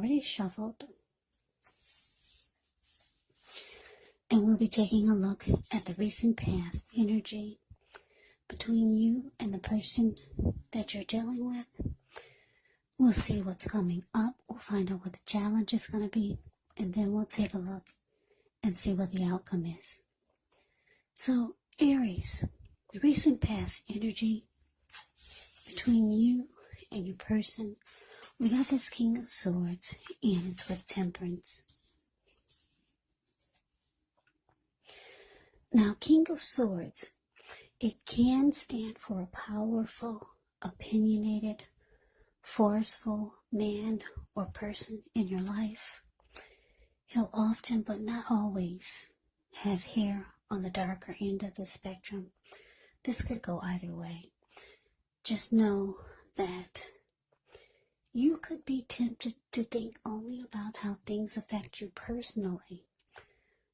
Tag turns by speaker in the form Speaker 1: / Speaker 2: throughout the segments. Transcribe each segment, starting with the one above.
Speaker 1: already shuffled. And we'll be taking a look at the recent past energy between you and the person that you're dealing with. We'll see what's coming up. We'll find out what the challenge is going to be. And then we'll take a look and see what the outcome is. So, Aries, the recent past energy between you and your person. We got this King of Swords, and it's with Temperance. Now, King of Swords, it can stand for a powerful, opinionated, forceful man or person in your life. He'll often, but not always, have hair on the darker end of the spectrum. This could go either way. Just know that you could be tempted to think only about how things affect you personally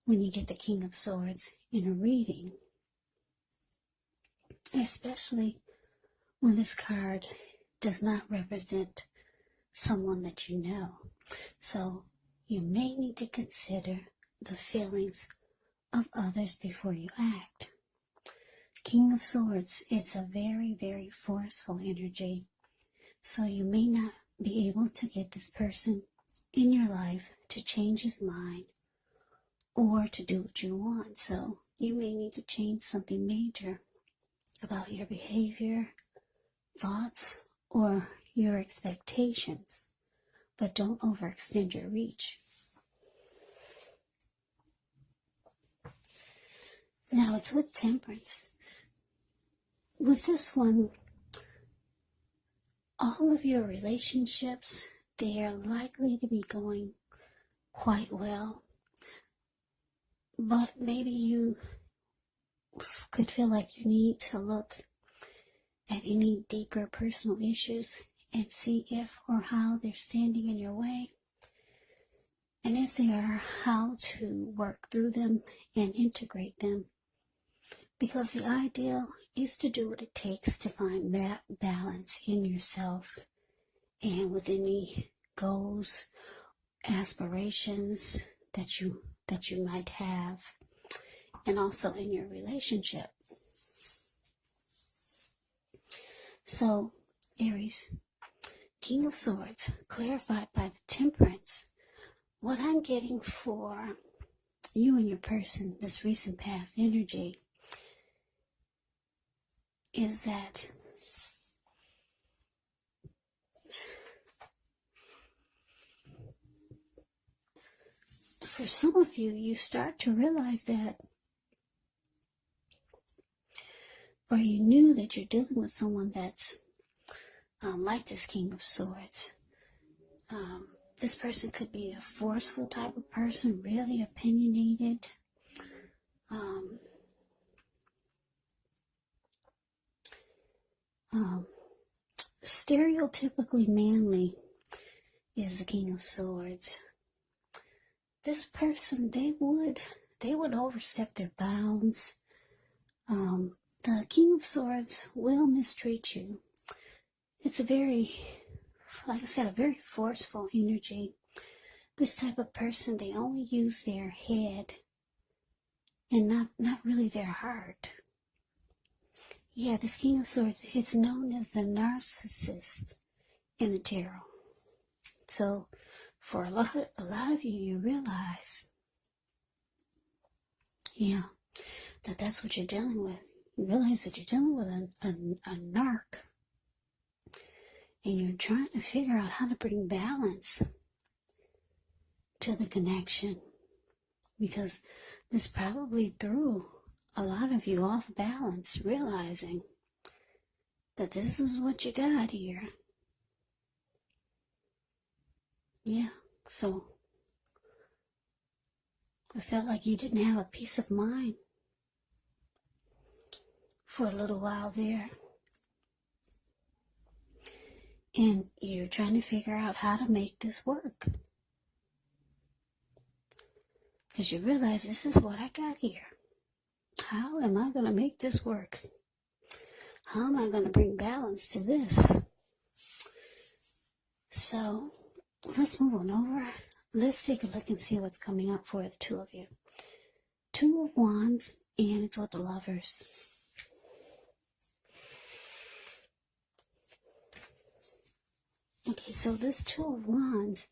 Speaker 1: when you get the King of Swords in a reading, especially when this card does not represent someone that you know. So you may need to consider the feelings of others before you act. King of Swords, it's a very, very forceful energy. So you may not be able to get this person in your life to change his mind or to do what you want. So you may need to change something major about your behavior, thoughts, or your expectations. But don't overextend your reach. Now it's with Temperance. With this one, all of your relationships, they are likely to be going quite well. But maybe you could feel like you need to look at any deeper personal issues and see if or how they're standing in your way. And if they are, how to work through them and integrate them. Because the ideal is to do what it takes to find that balance in yourself and with any goals, aspirations that you might have, and also in your relationship. So, Aries, King of Swords, clarified by the Temperance. What I'm getting for you and your person, this recent past energy, is that for some of you, you start to realize that, or you knew that you're dealing with someone that's like this King of Swords. This person could be a forceful type of person, really opinionated. Stereotypically manly is the King of Swords. This person, they would overstep their bounds. The King of Swords will mistreat you. It's a very, like I said, a very forceful energy. This type of person, they only use their head and not really their heart. Yeah, this King of Swords, it's known as the narcissist in the tarot. So, for a lot of you, you realize, that's what you're dealing with. You realize that you're dealing with a narc, and you're trying to figure out how to bring balance to the connection, because this probably threw a lot of you off balance, realizing that this is what you got here. Yeah, so I felt like you didn't have a peace of mind for a little while there. And you're trying to figure out how to make this work. Because you realize this is what I got here. How am I going to make this work? How am I going to bring balance to this? So, let's move on over. Let's take a look and see what's coming up for the two of you. Two of Wands, and it's with the Lovers. Okay, so this Two of Wands,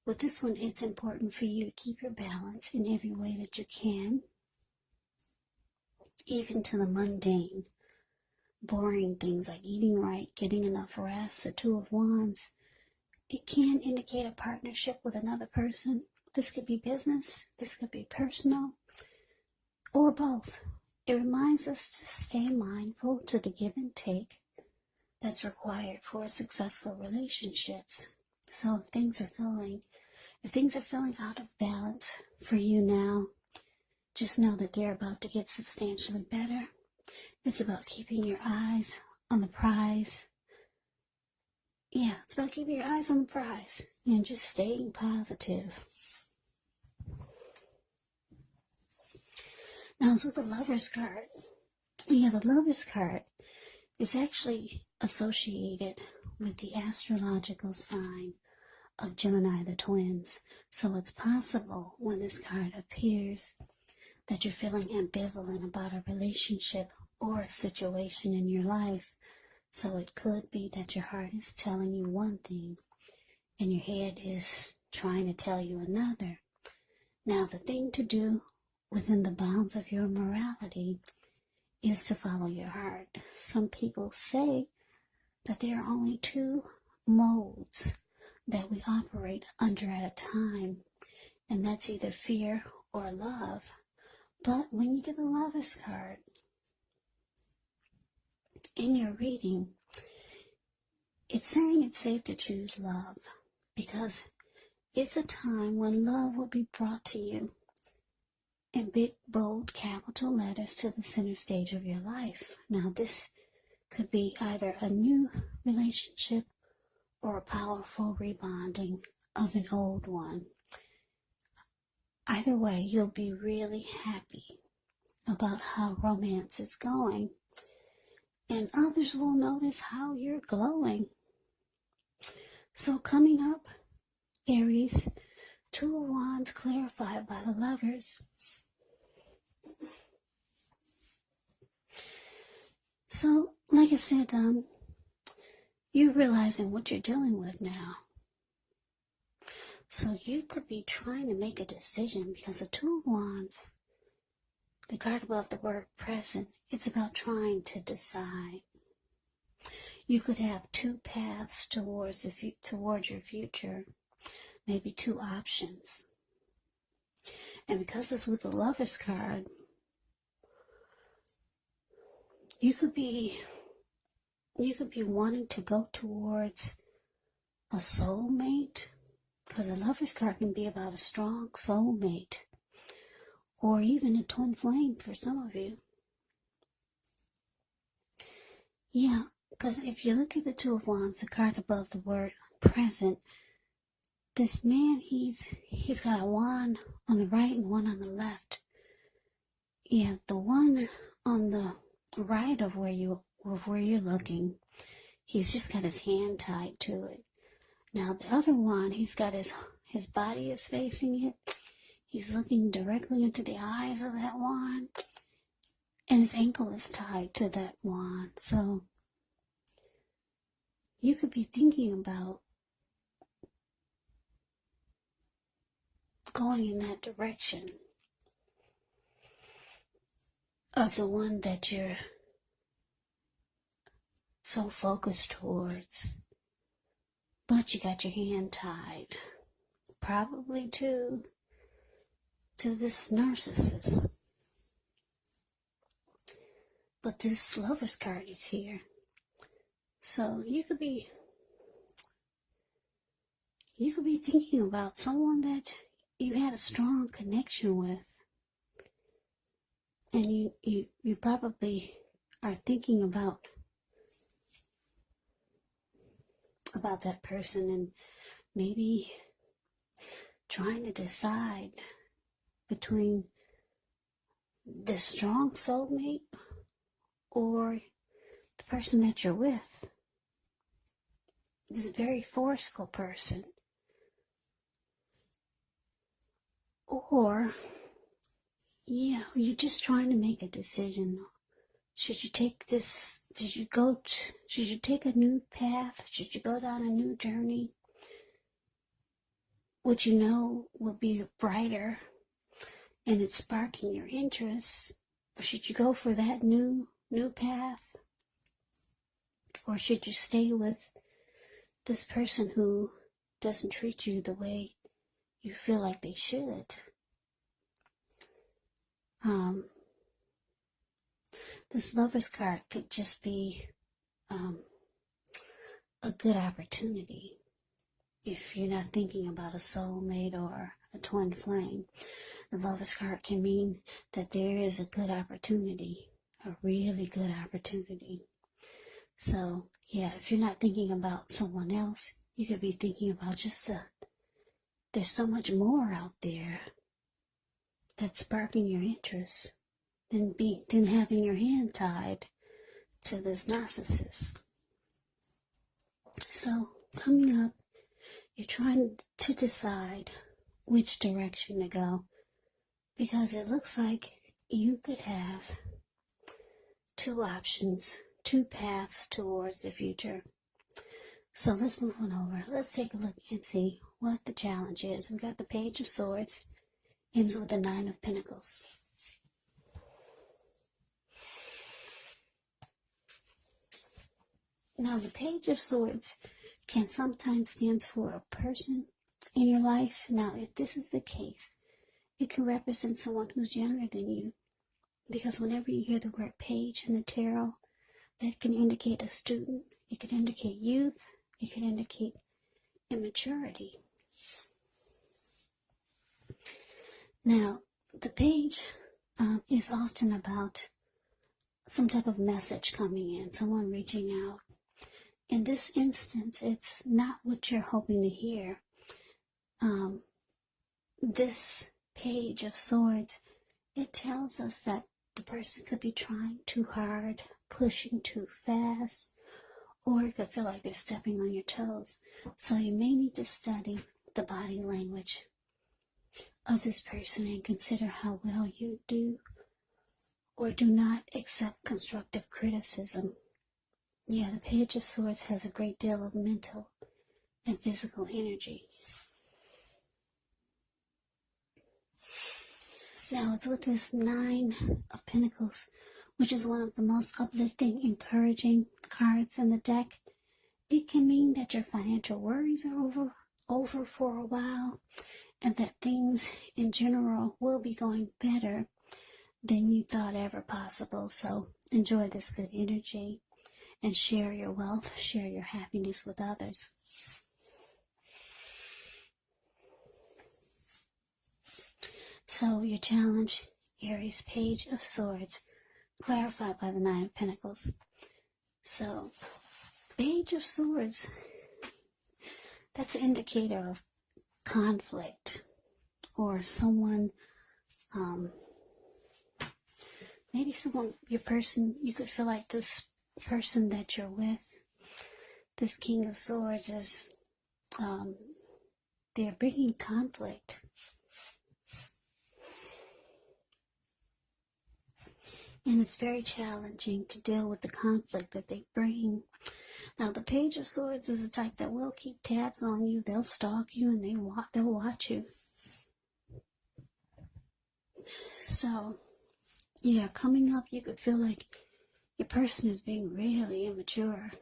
Speaker 1: with this one, it's important for you to keep your balance in every way that you can, even to the mundane, boring things like eating right, getting enough rest. The Two of Wands, it can indicate a partnership with another person. This could be business, this could be personal, or both. It reminds us to stay mindful to the give and take that's required for successful relationships. So if things are feeling out of balance for you now, just know that they're about to get substantially better. It's about keeping your eyes on the prize. Yeah, it's about keeping your eyes on the prize and just staying positive. Now, it's with the Lovers card. Yeah, the Lovers card is actually associated with the astrological sign of Gemini, the twins. So it's possible when this card appears that you're feeling ambivalent about a relationship or a situation in your life. So it could be that your heart is telling you one thing and your head is trying to tell you another. Now, the thing to do within the bounds of your morality is to follow your heart. Some people say that there are only two modes that we operate under at a time, and that's either fear or love. But when you get the Lovers card in your reading, it's saying it's safe to choose love because it's a time when love will be brought to you in big, bold, capital letters to the center stage of your life. Now, this could be either a new relationship or a powerful rebonding of an old one. Either way, you'll be really happy about how romance is going, and others will notice how you're glowing. So coming up, Aries, Two of Wands clarified by the Lovers. So, like I said, you're realizing what you're dealing with now. So you could be trying to make a decision because the Two of Wands, the card above the word present, it's about trying to decide. You could have two paths towards your future, maybe two options. And because it's with the Lovers card, you could be wanting to go towards a soulmate, because the Lovers card can be about a strong soulmate, or even a twin flame for some of you. Yeah, because if you look at the Two of Wands, the card above the word present, this man, he's got a wand on the right and one on the left. Yeah, the one on the right of where you're looking, he's just got his hand tied to it. Now the other one, he's got his body is facing it. He's looking directly into the eyes of that wand, and his ankle is tied to that wand. So you could be thinking about going in that direction of the one that you're so focused towards, but you got your hand tied, probably to this narcissist. But this Lovers card is here. So you could be thinking about someone that you had a strong connection with. And you probably are thinking about that person and maybe trying to decide between this strong soulmate or the person that you're with. This very forceful person Or, yeah, you're just trying to make a decision. Should you take this, should you take a new path? Should you go down a new journey? What you know will be brighter and it's sparking your interest? Or should you go for that new path? Or should you stay with this person who doesn't treat you the way you feel like they should? This Lover's card could just be a good opportunity if you're not thinking about a soulmate or a twin flame. The Lover's card can mean that there is a good opportunity, a really good opportunity. So, yeah, if you're not thinking about someone else, you could be thinking about just there's so much more out there that's sparking your interest than having your hand tied to this narcissist. So, coming up, you're trying to decide which direction to go, because it looks like you could have two options, two paths towards the future. So let's move on over. Let's take a look and see what the challenge is. We got the Page of Swords, ends with the Nine of Pentacles. Now, the Page of Swords can sometimes stand for a person in your life. Now, if this is the case, it can represent someone who's younger than you. Because whenever you hear the word page in the tarot, that can indicate a student, it can indicate youth, it can indicate immaturity. Now, the page is often about some type of message coming in, someone reaching out. In this instance, it's not what you're hoping to hear. This Page of Swords, it tells us that the person could be trying too hard, pushing too fast, or it could feel like they're stepping on your toes. So you may need to study the body language of this person and consider how well you do or do not accept constructive criticism. Yeah, the Page of Swords has a great deal of mental and physical energy. Now it's with this Nine of Pentacles, which is one of the most uplifting, encouraging cards in the deck. It can mean that your financial worries are over for a while, and that things in general will be going better than you thought ever possible. So enjoy this good energy and share your wealth, share your happiness with others. So your challenge, Aries, Page of Swords, clarified by the Nine of Pentacles. So, Page of Swords, that's an indicator of conflict, or someone, maybe someone, your person, you could feel like this person that you're with, this King of Swords is, they're bringing conflict. And it's very challenging to deal with the conflict that they bring. Now, the Page of Swords is the type that will keep tabs on you. They'll stalk you and they'll watch you. So, yeah, coming up, you could feel like your person is being really immature.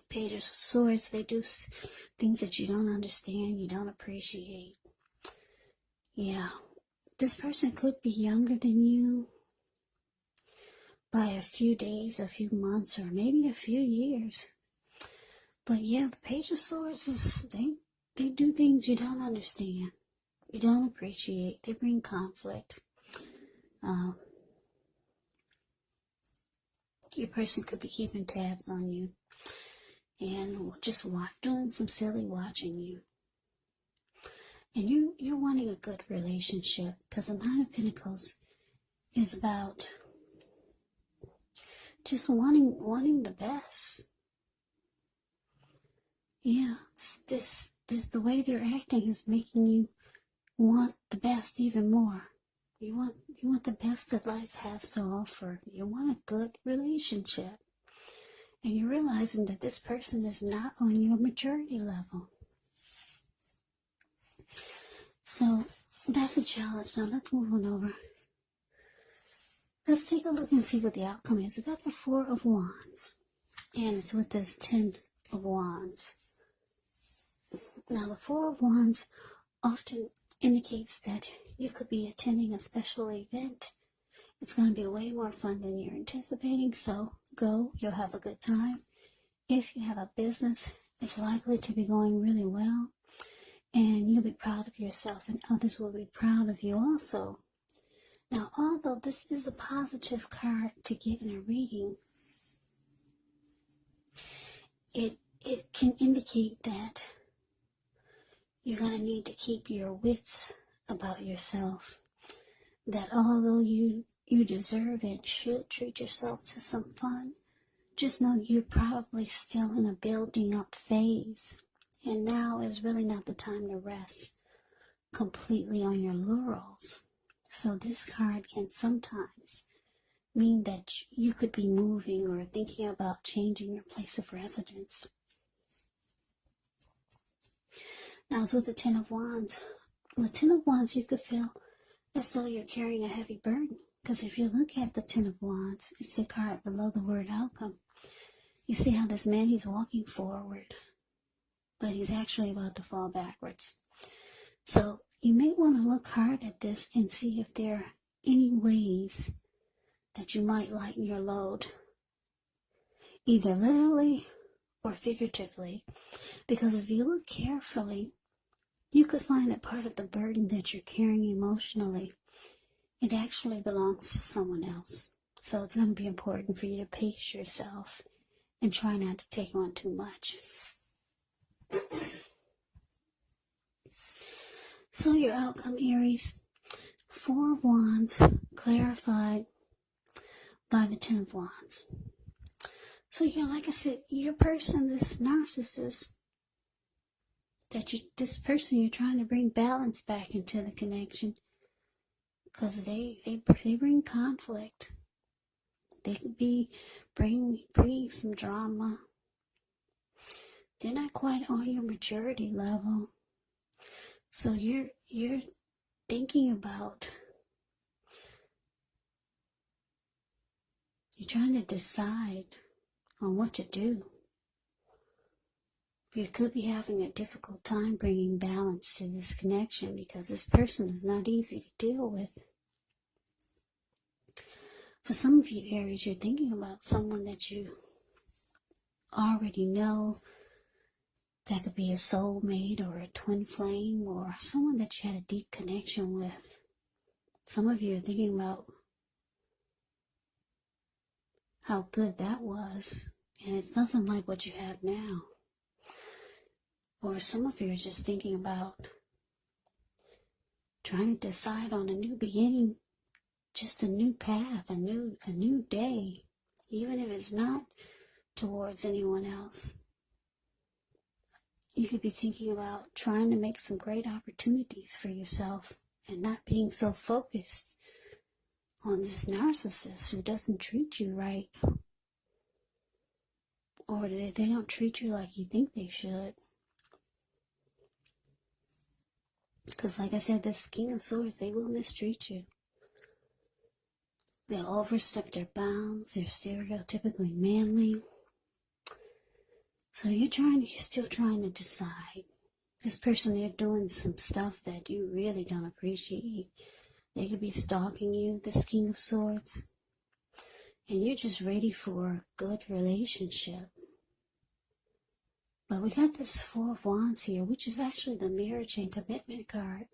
Speaker 1: Page of Swords, they do things that you don't understand, you don't appreciate. Yeah. This person could be younger than you by a few days, a few months, or maybe a few years. But yeah, the Page of Swords is, they do things you don't understand, you don't appreciate. They bring conflict. Your person could be keeping tabs on you and just doing some silly watching you. And you're wanting a good relationship, because the Nine of Pentacles is about just wanting the best. Yeah, this the way they're acting is making you want the best even more. You want the best that life has to offer. You want a good relationship. And you're realizing that this person is not on your maturity level. So that's a challenge. Now let's move on over. Let's take a look and see what the outcome is. We got the Four of Wands. And it's with this 10 of Wands. Now the Four of Wands often indicates that you could be attending a special event. It's going to be way more fun than you're anticipating, so go, you'll have a good time. If you have a business, it's likely to be going really well, and you'll be proud of yourself, and others will be proud of you also. Now, although this is a positive card to get in a reading, it can indicate that you're going to need to keep your wits about yourself. That although you deserve and should treat yourself to some fun, just know you're probably still in a building up phase. And now is really not the time to rest completely on your laurels. So this card can sometimes mean that you could be moving or thinking about changing your place of residence. Now it's with the 10 of Wands. The 10 of Wands, you could feel as though you're carrying a heavy burden. Because if you look at the 10 of Wands, it's a card below the word outcome. You see how this man, he's walking forward, but he's actually about to fall backwards. So you may want to look hard at this and see if there are any ways that you might lighten your load, either literally or figuratively. Because if you look carefully, you could find that part of the burden that you're carrying emotionally, it actually belongs to someone else. So it's going to be important for you to pace yourself and try not to take on too much. So your outcome, Aries, 4 of Wands clarified by the 10 of Wands. So yeah, like I said, your person, this narcissist, this person you're trying to bring balance back into the connection, because they bring conflict. They could be bringing some drama. They're not quite on your maturity level. So you're thinking about, you're trying to decide on what to do. You could be having a difficult time bringing balance to this connection because this person is not easy to deal with. For some of you, Aries, you're thinking about someone that you already know. That could be a soulmate or a twin flame or someone that you had a deep connection with. Some of you are thinking about how good that was, and it's nothing like what you have now. Or some of you are just thinking about trying to decide on a new beginning, just a new path, a new day, even if it's not towards anyone else. You could be thinking about trying to make some great opportunities for yourself and not being so focused on this narcissist who doesn't treat you right, or they don't treat you like you think they should. Because like I said, this King of Swords, they will mistreat you. They'll overstep their bounds. They're stereotypically manly. So you're still trying to decide. This person, they're doing some stuff that you really don't appreciate. They could be stalking you, this King of Swords. And you're just ready for a good relationship. But we got this 4 of Wands here, which is actually the marriage and commitment card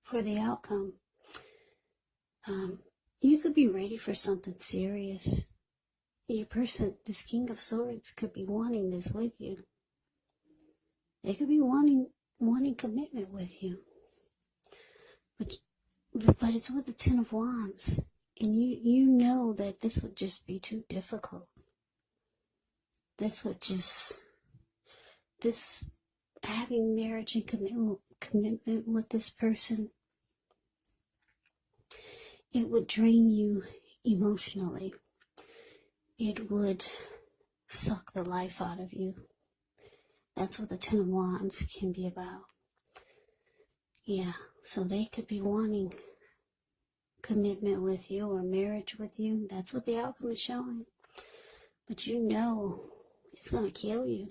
Speaker 1: for the outcome. You could be ready for something serious. Your person, this King of Swords, could be wanting this with you. They could be wanting commitment with you. But it's with the 10 of Wands. And you know that this would just be too difficult. Having marriage and commitment with this person, it would drain you emotionally. It would suck the life out of you. That's what the Ten of Wands can be about. Yeah, so they could be wanting commitment with you or marriage with you. That's what the outcome is showing. But you know it's going to kill you.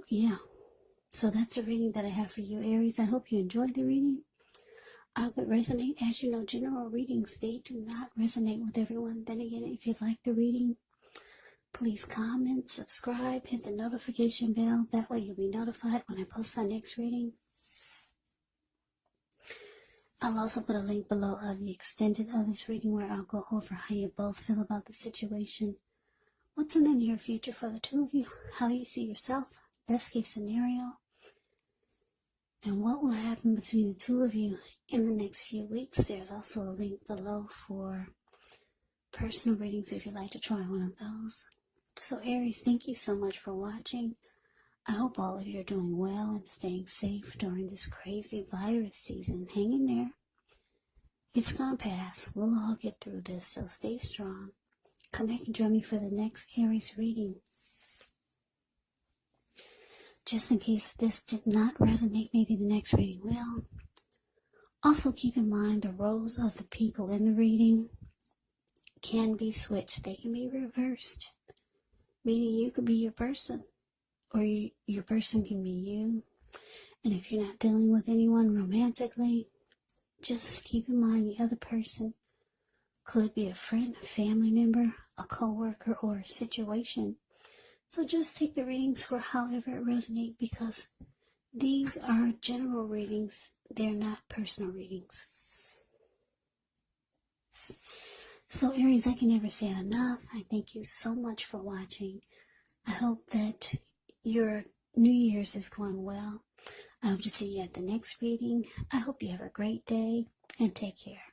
Speaker 1: Yeah. So that's a reading that I have for you, Aries. I hope you enjoyed the reading. I hope it resonates. As you know, general readings, they do not resonate with everyone. Then again, if you like the reading, please comment, subscribe, hit the notification bell. That way you'll be notified when I post my next reading. I'll also put a link below of the extended of this reading where I'll go over how you both feel about the situation. What's in the near future for the two of you? How you see yourself? Best case scenario. And what will happen between the two of you in the next few weeks? There's also a link below for personal readings if you'd like to try one of those. So Aries, thank you so much for watching. I hope all of you are doing well and staying safe during this crazy virus season. Hang in there. It's gonna pass. We'll all get through this, so stay strong. Come back and join me for the next Aries reading. Just in case this did not resonate, maybe the next reading will. Also keep in mind the roles of the people in the reading can be switched. They can be reversed. Meaning you could be your person, or your person can be you. And if you're not dealing with anyone romantically, just keep in mind the other person could be a friend, a family member, a co-worker, or a situation. So just take the readings for however it resonates, because these are general readings. They're not personal readings. So Aries, I can never say it enough. I thank you so much for watching. I hope that your New Year's is going well. I hope to see you at the next reading. I hope you have a great day and take care.